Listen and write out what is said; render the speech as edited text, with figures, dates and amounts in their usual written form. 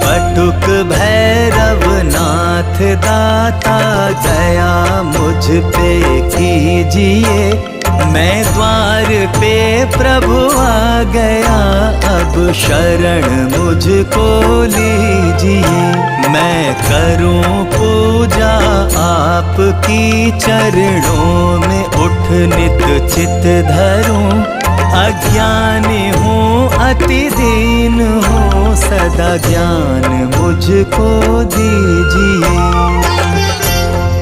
बटुक भैरव नाथ दाता दया मुझ पे कीजिए। मैं द्वार पे प्रभु आ गया, अब शरण मुझको लीजिए। मैं करूं पूजा आपकी चरणों में, उठ नित चित धरूं। अज्ञानी हूँ अति दीन हूँ, सदा ज्ञान मुझको दीजिए।